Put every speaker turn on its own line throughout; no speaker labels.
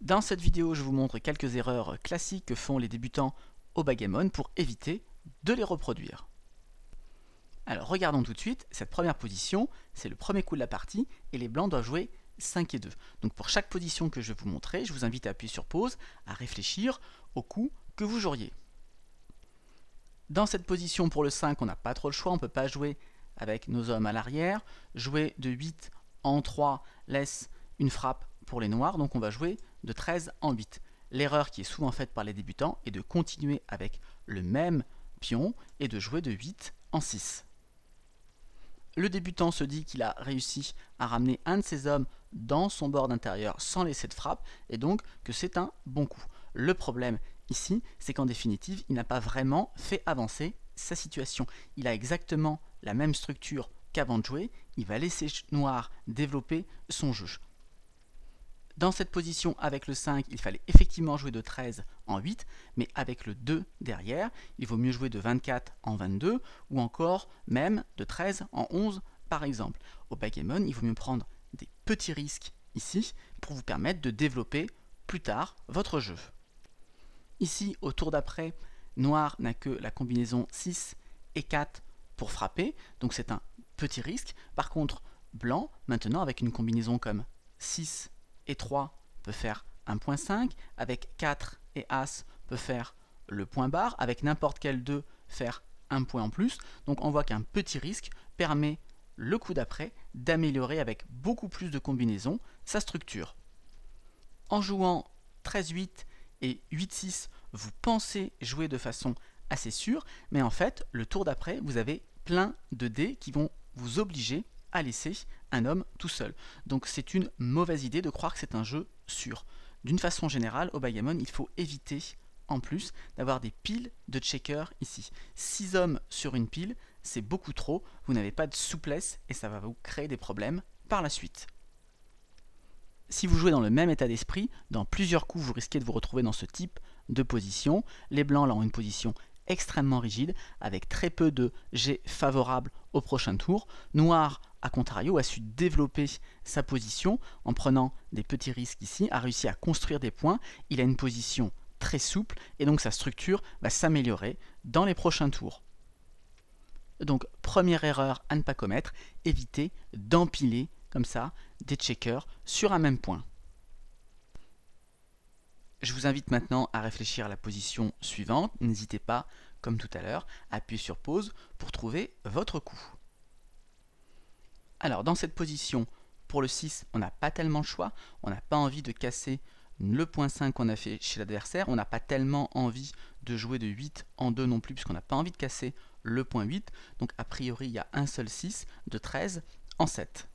Dans cette vidéo, je vous montre quelques erreurs classiques que font les débutants au backgammon pour éviter de les reproduire. Alors regardons tout de suite, cette première position, c'est le premier coup de la partie et les blancs doivent jouer 5 et 2. Donc pour chaque position que je vais vous montrer, je vous invite à appuyer sur pause, à réfléchir au coup que vous joueriez. Dans cette position pour le 5, on n'a pas trop le choix, on ne peut pas jouer avec nos hommes à l'arrière. Jouer de 8 en 3 laisse une frappe pour les noirs, donc on va jouer de 13 en 8. L'erreur qui est souvent faite par les débutants est de continuer avec le même pion et de jouer de 8 en 6. Le débutant se dit qu'il a réussi à ramener un de ses hommes dans son bord intérieur sans laisser de frappe et donc que c'est un bon coup. Le problème ici, c'est qu'en définitive, il n'a pas vraiment fait avancer sa situation. Il a exactement la même structure qu'avant de jouer, il va laisser noir développer son jeu. Dans cette position avec le 5, il fallait effectivement jouer de 13 en 8, mais avec le 2 derrière, il vaut mieux jouer de 24 en 22, ou encore même de 13 en 11 par exemple. Au backgammon, il vaut mieux prendre des petits risques ici, pour vous permettre de développer plus tard votre jeu. Ici, au tour d'après, noir n'a que la combinaison 6 et 4 pour frapper, donc c'est un petit risque. Par contre, blanc, maintenant avec une combinaison comme 6 et 3 peut faire 1.5, avec 4 et As peut faire le point barre, avec n'importe quel 2 faire un point en plus. Donc on voit qu'un petit risque permet le coup d'après d'améliorer avec beaucoup plus de combinaisons sa structure. En jouant 13-8 et 8-6, vous pensez jouer de façon assez sûre, mais en fait, le tour d'après, vous avez plein de dés qui vont vous obliger à laisser un homme tout seul. Donc c'est une mauvaise idée de croire que c'est un jeu sûr. D'une façon générale, au backgammon, il faut éviter en plus d'avoir des piles de checkers ici. 6 hommes sur une pile, c'est beaucoup trop, vous n'avez pas de souplesse et ça va vous créer des problèmes par la suite. Si vous jouez dans le même état d'esprit, dans plusieurs coups vous risquez de vous retrouver dans ce type de position. Les blancs là ont une position extrêmement rigide, avec très peu de jets favorables au prochain tour. Noir, à contrario, a su développer sa position en prenant des petits risques ici, a réussi à construire des points. Il a une position très souple et donc sa structure va s'améliorer dans les prochains tours. Donc première erreur à ne pas commettre, éviter d'empiler comme ça des checkers sur un même point. Je vous invite maintenant à réfléchir à la position suivante. N'hésitez pas, comme tout à l'heure, à appuyer sur pause pour trouver votre coup. Alors dans cette position, pour le 6, on n'a pas tellement le choix. On n'a pas envie de casser le point 5 qu'on a fait chez l'adversaire. On n'a pas tellement envie de jouer de 8 en 2 non plus, puisqu'on n'a pas envie de casser le point 8. Donc a priori, il y a un seul 6 de 13 en 7.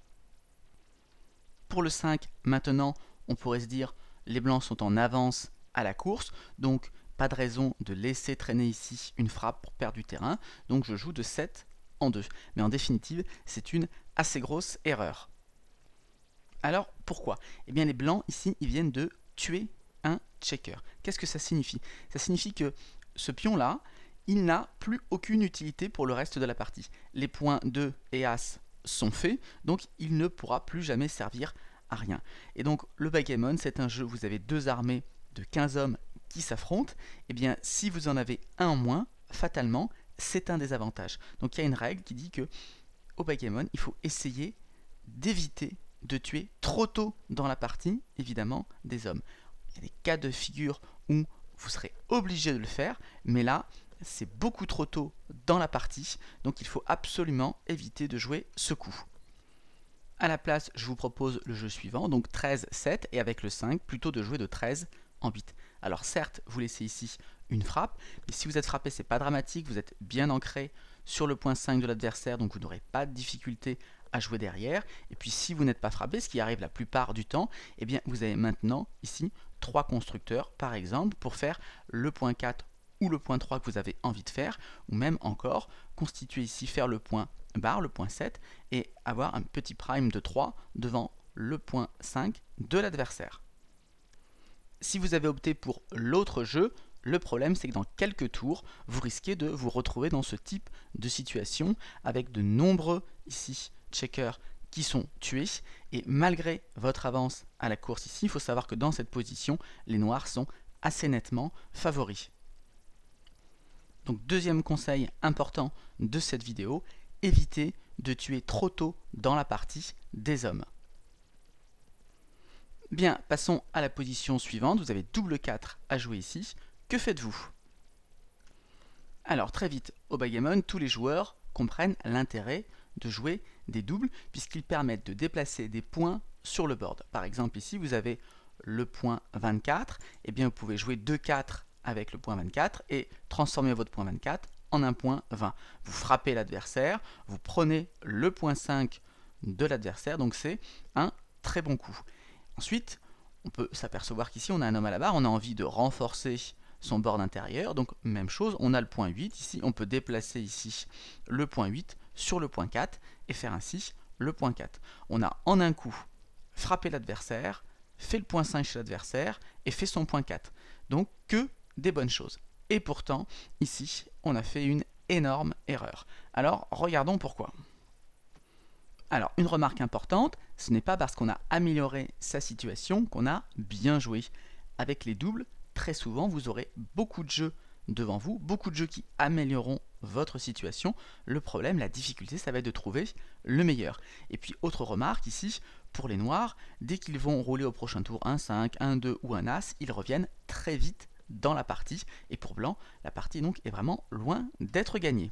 Pour le 5, maintenant, on pourrait se dire les blancs sont en avance à la course, donc pas de raison de laisser traîner ici une frappe pour perdre du terrain, donc je joue de 7 en 2. Mais en définitive, c'est une assez grosse erreur. Alors, pourquoi? Eh bien, les blancs, ici, ils viennent de tuer un checker. Qu'est-ce que ça signifie? Ça signifie que ce pion-là, il n'a plus aucune utilité pour le reste de la partie. Les points 2 et As sont faits, donc il ne pourra plus jamais servir à rien. Et donc le backgammon, c'est un jeu où vous avez deux armées de 15 hommes qui s'affrontent. Et bien si vous en avez un en moins, fatalement, c'est un désavantage. Donc il y a une règle qui dit que au backgammon, il faut essayer d'éviter de tuer trop tôt dans la partie, évidemment, des hommes. Il y a des cas de figure où vous serez obligé de le faire, mais là, c'est beaucoup trop tôt dans la partie, donc il faut absolument éviter de jouer ce coup. À la place, je vous propose le jeu suivant, donc 13-7, et avec le 5, plutôt de jouer de 13 en 8. Alors certes, vous laissez ici une frappe, mais si vous êtes frappé, c'est pas dramatique, vous êtes bien ancré sur le point 5 de l'adversaire, donc vous n'aurez pas de difficulté à jouer derrière. Et puis si vous n'êtes pas frappé, ce qui arrive la plupart du temps, eh bien vous avez maintenant ici 3 constructeurs, par exemple, pour faire le point 4 ou le point 3 que vous avez envie de faire, ou même encore constituer ici, faire le point barre, le point 7, et avoir un petit prime de 3 devant le point 5 de l'adversaire. Si vous avez opté pour l'autre jeu, le problème c'est que dans quelques tours, vous risquez de vous retrouver dans ce type de situation avec de nombreux ici checkers qui sont tués, et malgré votre avance à la course ici, il faut savoir que dans cette position, les noirs sont assez nettement favoris. Donc deuxième conseil important de cette vidéo, évitez de tuer trop tôt dans la partie des hommes. Bien, passons à la position suivante, vous avez double 4 à jouer ici, que faites-vous? Alors très vite, au backgammon, tous les joueurs comprennent l'intérêt de jouer des doubles puisqu'ils permettent de déplacer des points sur le board. Par exemple ici, vous avez le point 24, et bien vous pouvez jouer 2-4 avec le point 24 et transformer votre point 24 en un point 20. Vous frappez l'adversaire, vous prenez le point 5 de l'adversaire, donc c'est un très bon coup. Ensuite, on peut s'apercevoir qu'ici on a un homme à la barre, on a envie de renforcer son board intérieur, donc même chose, on a le point 8, ici on peut déplacer ici le point 8 sur le point 4 et faire ainsi le point 4. On a en un coup frappé l'adversaire, fait le point 5 chez l'adversaire et fait son point 4. Donc que des bonnes choses. Et pourtant, ici, on a fait une énorme erreur. Alors, regardons pourquoi. Alors, une remarque importante, ce n'est pas parce qu'on a amélioré sa situation qu'on a bien joué. Avec les doubles, très souvent, vous aurez beaucoup de jeux devant vous, beaucoup de jeux qui amélioreront votre situation. Le problème, la difficulté, ça va être de trouver le meilleur. Et puis, autre remarque ici, pour les noirs, dès qu'ils vont rouler au prochain tour un 5, un 2 ou un as, ils reviennent très vite dans la partie. Et pour blanc, la partie donc est vraiment loin d'être gagnée.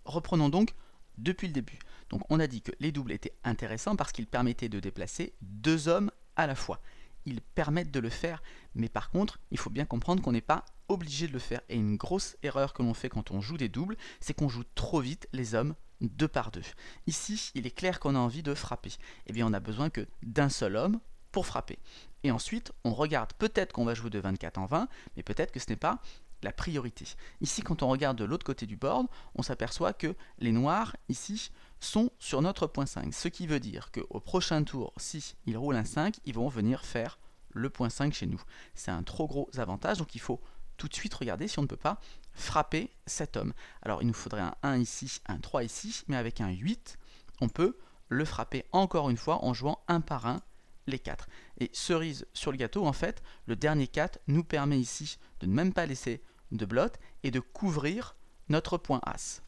Reprenons donc depuis le début. Donc on a dit que les doubles étaient intéressants parce qu'ils permettaient de déplacer deux hommes à la fois. Ils permettent de le faire, mais par contre, il faut bien comprendre qu'on n'est pas obligé de le faire. Et une grosse erreur que l'on fait quand on joue des doubles, c'est qu'on joue trop vite les hommes 2 par 2. Ici, il est clair qu'on a envie de frapper. Eh bien, on n'a besoin que d'un seul homme pour frapper. Et ensuite, on regarde, peut-être qu'on va jouer de 24 en 20, mais peut-être que ce n'est pas la priorité. Ici, quand on regarde de l'autre côté du board, on s'aperçoit que les noirs, ici, sont sur notre point 5. Ce qui veut dire qu'au prochain tour, si ils roulent un 5, ils vont venir faire le point 5 chez nous. C'est un trop gros avantage, donc il faut tout de suite regarder si on ne peut pas frapper cet homme. Alors, il nous faudrait un 1 ici, un 3 ici, mais avec un 8, on peut le frapper encore une fois en jouant un par un les 4. Et cerise sur le gâteau, en fait, le dernier 4 nous permet ici de ne même pas laisser de blot et de couvrir notre point As.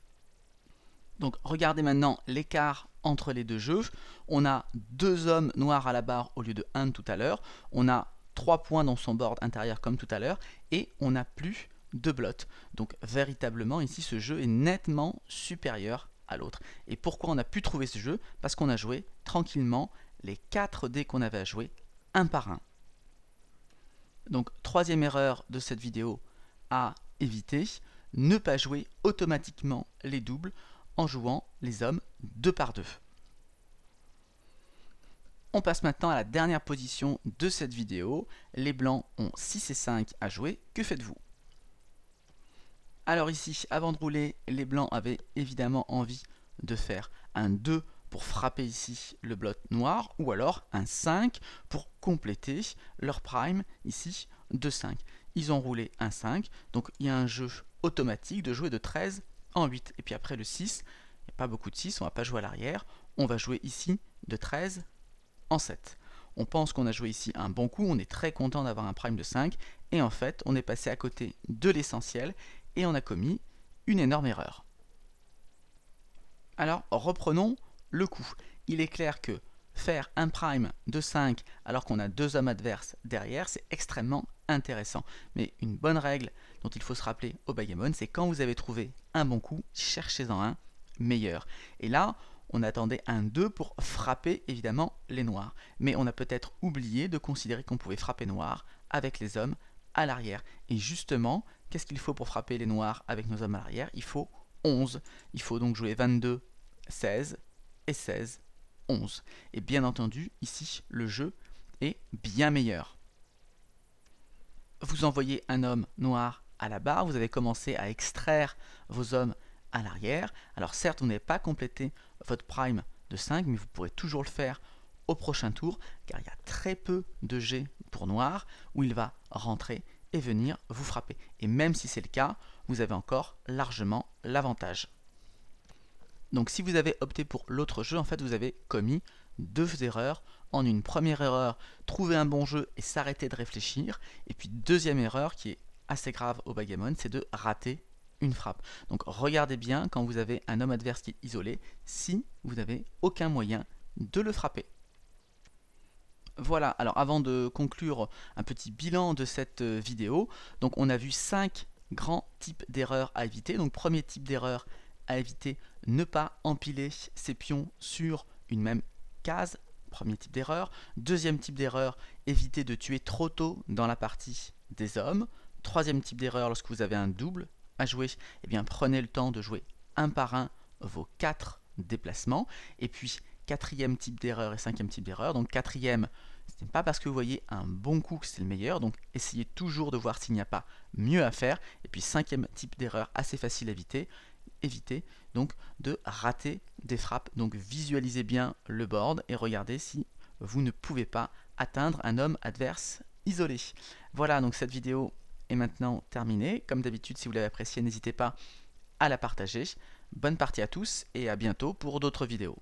Donc regardez maintenant l'écart entre les deux jeux. On a 2 hommes noirs à la barre au lieu de 1 tout à l'heure. On a 3 points dans son board intérieur comme tout à l'heure. Et on n'a plus de blot. Donc véritablement ici ce jeu est nettement supérieur à l'autre. Et pourquoi on a pu trouver ce jeu? Parce qu'on a joué tranquillement les 4 dés qu'on avait à jouer, un par un. Donc, troisième erreur de cette vidéo à éviter, ne pas jouer automatiquement les doubles en jouant les hommes 2 par 2. On passe maintenant à la dernière position de cette vidéo. Les blancs ont 6 et 5 à jouer. Que faites-vous? Alors ici, avant de rouler, les blancs avaient évidemment envie de faire un 2 pour frapper ici le blot noir, ou alors un 5 pour compléter leur prime ici de 5. Ils ont roulé un 5, donc il y a un jeu automatique de jouer de 13 en 8. Et puis après le 6, il n'y a pas beaucoup de 6, on ne va pas jouer à l'arrière, on va jouer ici de 13 en 7. On pense qu'on a joué ici un bon coup, on est très content d'avoir un prime de 5, et en fait on est passé à côté de l'essentiel, et on a commis une énorme erreur. Alors reprenons le coup. Il est clair que faire un prime de 5 alors qu'on a 2 hommes adverses derrière, c'est extrêmement intéressant. Mais une bonne règle dont il faut se rappeler au backgammon, c'est quand vous avez trouvé un bon coup, cherchez-en un meilleur. Et là, on attendait un 2 pour frapper évidemment les noirs. Mais on a peut-être oublié de considérer qu'on pouvait frapper noir avec les hommes à l'arrière. Et justement, qu'est-ce qu'il faut pour frapper les noirs avec nos hommes à l'arrière? Il faut 11. Il faut donc jouer 22, 16 et 16, 11. Et bien entendu, ici, le jeu est bien meilleur. Vous envoyez un homme noir à la barre, vous avez commencé à extraire vos hommes à l'arrière. Alors certes, vous n'avez pas complété votre prime de 5, mais vous pourrez toujours le faire au prochain tour, car il y a très peu de jets pour noir où il va rentrer et venir vous frapper. Et même si c'est le cas, vous avez encore largement l'avantage. Donc si vous avez opté pour l'autre jeu, en fait vous avez commis deux erreurs en une. Première erreur, trouver un bon jeu et s'arrêter de réfléchir. Et puis deuxième erreur qui est assez grave au backgammon, c'est de rater une frappe. Donc regardez bien quand vous avez un homme adverse qui est isolé, si vous n'avez aucun moyen de le frapper. Voilà, alors avant de conclure un petit bilan de cette vidéo, donc on a vu 5 grands types d'erreurs à éviter. Donc premier type d'erreur à éviter, ne pas empiler ses pions sur une même case, premier type d'erreur. Deuxième type d'erreur, éviter de tuer trop tôt dans la partie des hommes. Troisième type d'erreur, lorsque vous avez un double à jouer, eh bien prenez le temps de jouer un par un vos 4 déplacements. Et puis quatrième type d'erreur et cinquième type d'erreur. Donc quatrième, ce n'est pas parce que vous voyez un bon coup que c'est le meilleur, donc essayez toujours de voir s'il n'y a pas mieux à faire. Et puis cinquième type d'erreur assez facile à éviter donc de rater des frappes. Donc visualisez bien le board et regardez si vous ne pouvez pas atteindre un homme adverse isolé. Voilà, donc cette vidéo est maintenant terminée. Comme d'habitude, si vous l'avez appréciée, n'hésitez pas à la partager. Bonne partie à tous et à bientôt pour d'autres vidéos.